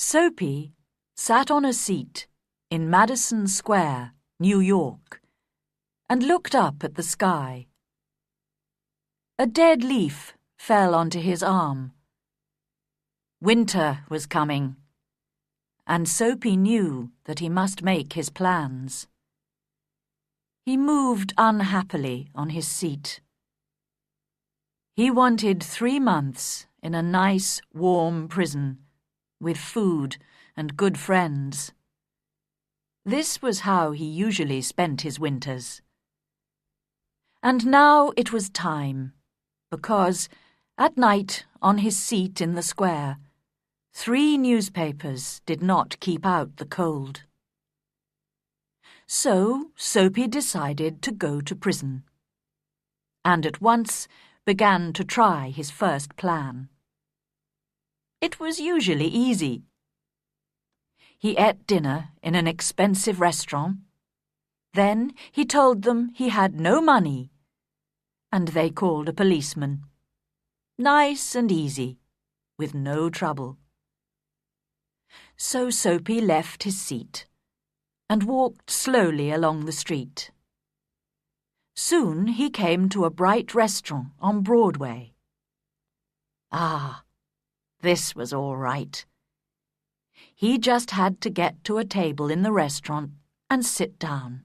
Soapy sat on a seat in Madison Square, New York, and looked up at the sky. A dead leaf fell onto his arm. Winter was coming, and Soapy knew that he must make his plans. He moved unhappily on his seat. He wanted 3 months in a nice, warm prison, with food and good friends. This was how he usually spent his winters. And now it was time, because, at night on his seat in the square, 3 newspapers did not keep out the cold. So Soapy decided to go to prison, and at once began to try his first plan. It was usually easy. He ate dinner in an expensive restaurant. Then he told them he had no money, and they called a policeman. Nice and easy, with no trouble. So Soapy left his seat and walked slowly along the street. Soon he came to a bright restaurant on Broadway. Ah, this was all right. He just had to get to a table in the restaurant and sit down.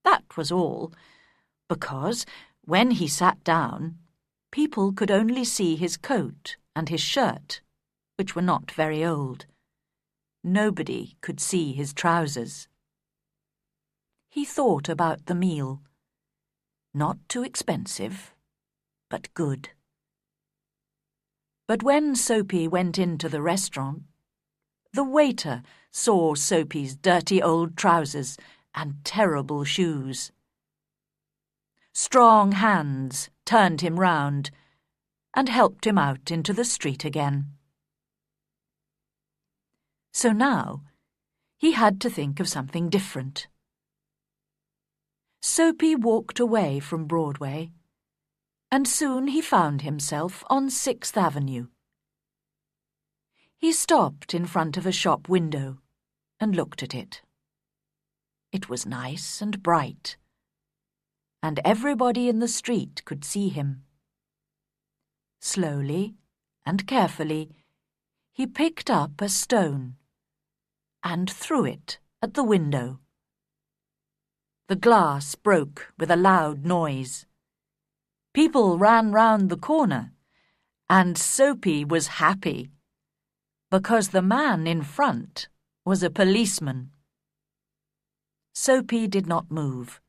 That was all, because when he sat down, people could only see his coat and his shirt, which were not very old. Nobody could see his trousers. He thought about the meal. Not too expensive, but good. But when Soapy went into the restaurant, the waiter saw Soapy's dirty old trousers and terrible shoes. Strong hands turned him round and helped him out into the street again. So now he had to think of something different. Soapy walked away from Broadway, and soon he found himself on 6th Avenue. He stopped in front of a shop window and looked at it. It was nice and bright, and everybody in the street could see him. Slowly and carefully, he picked up a stone and threw it at the window. The glass broke with a loud noise. People ran round the corner, and Soapy was happy, because the man in front was a policeman. Soapy did not move.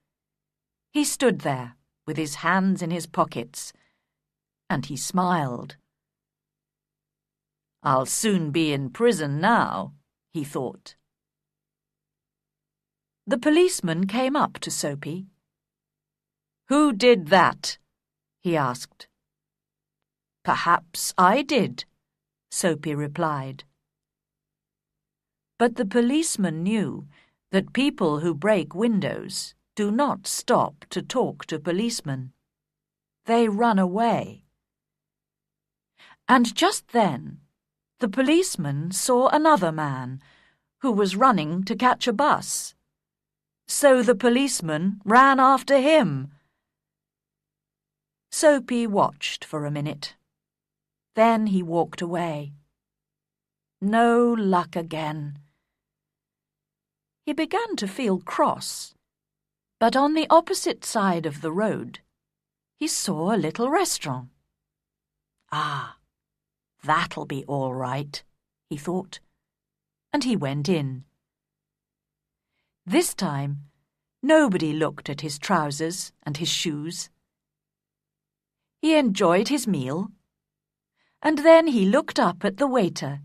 He stood there with his hands in his pockets, and he smiled. "I'll soon be in prison now," he thought. The policeman came up to Soapy. "Who did that?" he asked. "Perhaps I did," Soapy replied. But the policeman knew that people who break windows do not stop to talk to policemen. They run away. And just then, the policeman saw another man who was running to catch a bus. So the policeman ran after him. Soapy watched for a minute. Then he walked away. No luck again. He began to feel cross, but on the opposite side of the road, he saw a little restaurant. Ah, that'll be all right, he thought, and he went in. This time, nobody looked at his trousers and his shoes. He enjoyed his meal, and then he looked up at the waiter,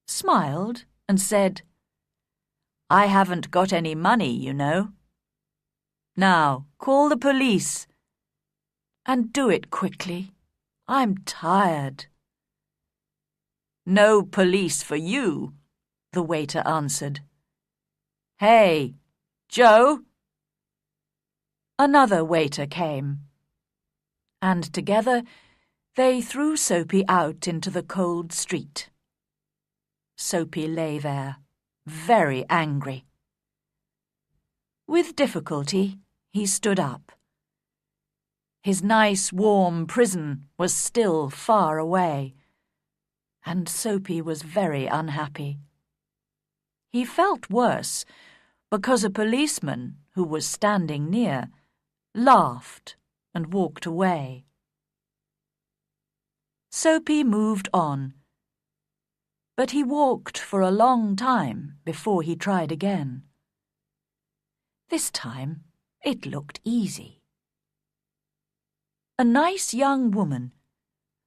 smiled and said, "I haven't got any money, you know. Now, call the police. And do it quickly. I'm tired." "No police for you," the waiter answered. "Hey, Joe!" Another waiter came, and together they threw Soapy out into the cold street. Soapy lay there, very angry. With difficulty, he stood up. His nice, warm prison was still far away, and Soapy was very unhappy. He felt worse because a policeman, who was standing near, laughed and walked away. Soapy moved on, but he walked for a long time before he tried again. This time it looked easy. A nice young woman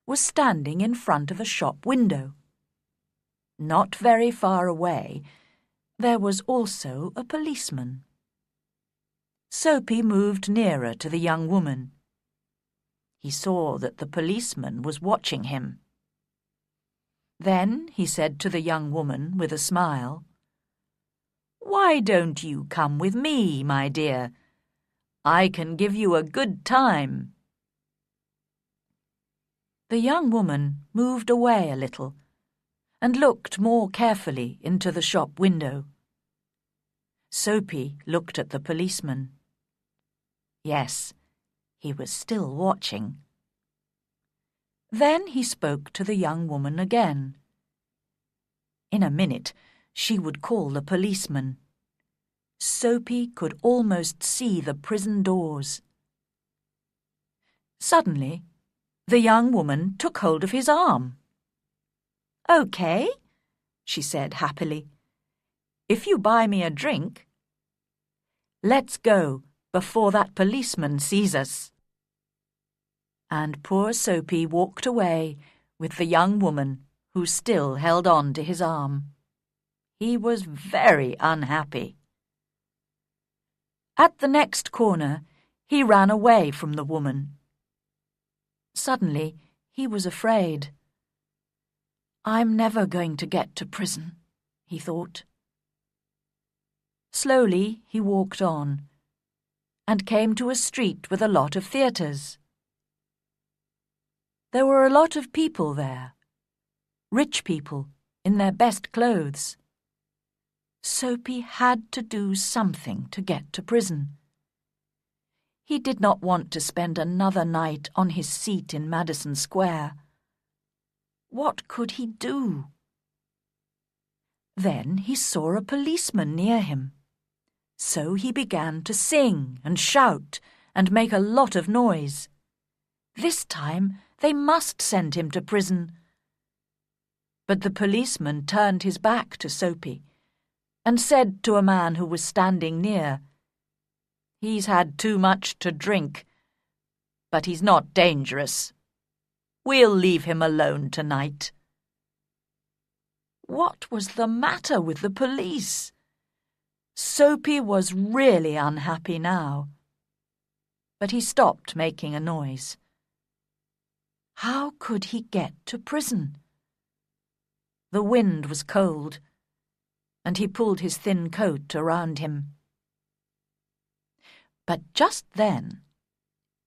was standing in front of a shop window. Not very far away, there was also a policeman. Soapy moved nearer to the young woman. He saw that the policeman was watching him. Then he said to the young woman with a smile, "Why don't you come with me, my dear? I can give you a good time." The young woman moved away a little and looked more carefully into the shop window. Soapy looked at the policeman. Yes, he was still watching. Then he spoke to the young woman again. In a minute, she would call the policeman. Soapy could almost see the prison doors. Suddenly, the young woman took hold of his arm. "Okay," she said happily. "If you buy me a drink. Let's go before that policeman sees us." And poor Soapy walked away with the young woman, who still held on to his arm. He was very unhappy. At the next corner, he ran away from the woman. Suddenly, he was afraid. "I'm never going to get to prison," he thought. Slowly, he walked on and came to a street with a lot of theatres. There were a lot of people there, rich people in their best clothes. Soapy had to do something to get to prison. He did not want to spend another night on his seat in Madison Square. What could he do? Then he saw a policeman near him. So he began to sing and shout and make a lot of noise. This time they must send him to prison. But the policeman turned his back to Soapy and said to a man who was standing near, "He's had too much to drink, but he's not dangerous. We'll leave him alone tonight." What was the matter with the police? Soapy was really unhappy now. But he stopped making a noise. How could he get to prison? The wind was cold, and he pulled his thin coat around him. But just then,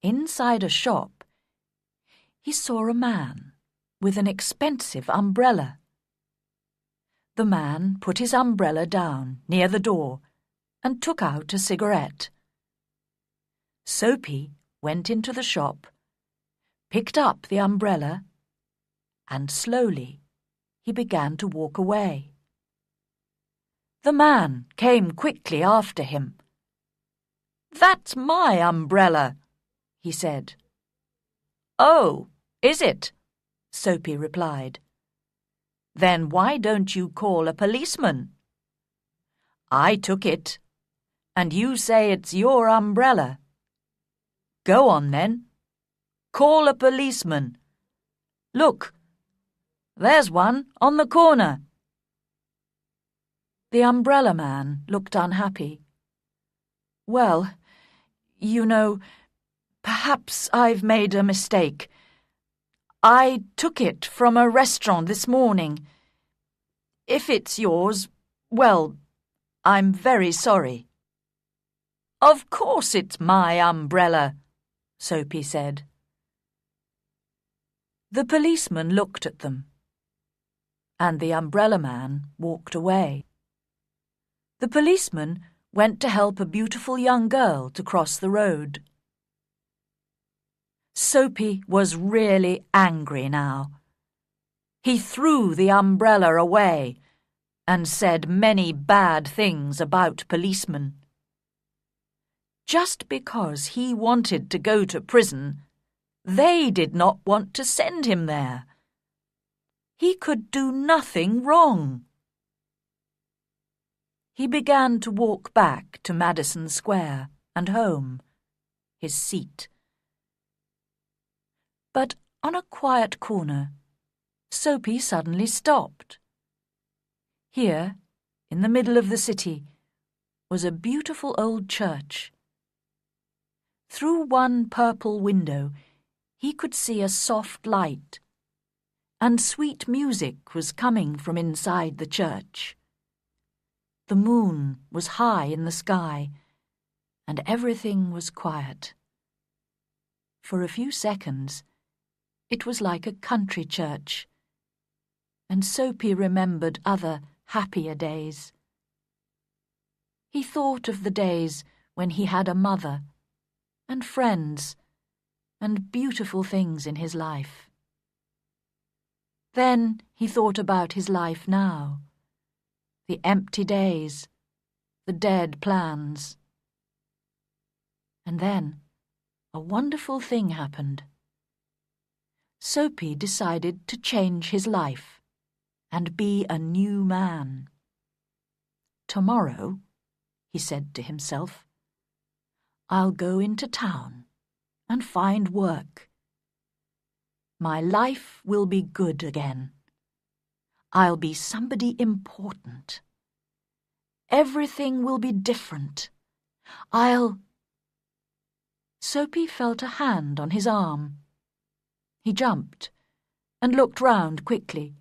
inside a shop, he saw a man with an expensive umbrella. The man put his umbrella down near the door and took out a cigarette. Soapy went into the shop, picked up the umbrella, and slowly he began to walk away. The man came quickly after him. "That's my umbrella," he said. "Oh, is it?" Soapy replied. "Then why don't you call a policeman? I took it, and you say it's your umbrella. Go on then. Call a policeman. Look, there's one on the corner." The umbrella man looked unhappy. "Well, you know, perhaps I've made a mistake. I took it from a restaurant this morning. If it's yours, well, I'm very sorry." "Of course it's my umbrella," Soapy said. The policeman looked at them. and the umbrella man walked away. The policeman went to help a beautiful young girl to cross the road. Soapy was really angry now. He threw the umbrella away and said many bad things about policemen. Just because he wanted to go to prison, they did not want to send him there. He could do nothing wrong. He began to walk back to Madison Square and home, his seat. But on a quiet corner, Soapy suddenly stopped. Here, in the middle of the city, was a beautiful old church. Through one purple window, he could see a soft light, and sweet music was coming from inside the church. The moon was high in the sky, and everything was quiet. For a few seconds, it was like a country church, and Soapy remembered other, happier days. He thought of the days when he had a mother, and friends, and beautiful things in his life. Then he thought about his life now, the empty days, the dead plans. And then a wonderful thing happened. Soapy decided to change his life and be a new man. Tomorrow, he said to himself, I'll go into town and find work. My life will be good again. I'll be somebody important. Everything will be different. Soapy felt a hand on his arm. He jumped and looked round quickly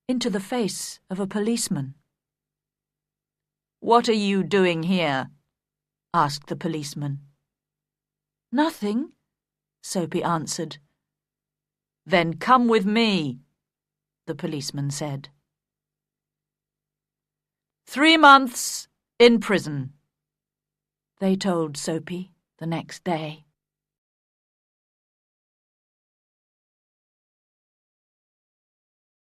into the face of a policeman. "What are you doing here?" asked the policeman. "Nothing," Soapy answered. "Then come with me," the policeman said. 3 months in prison, they told Soapy the next day.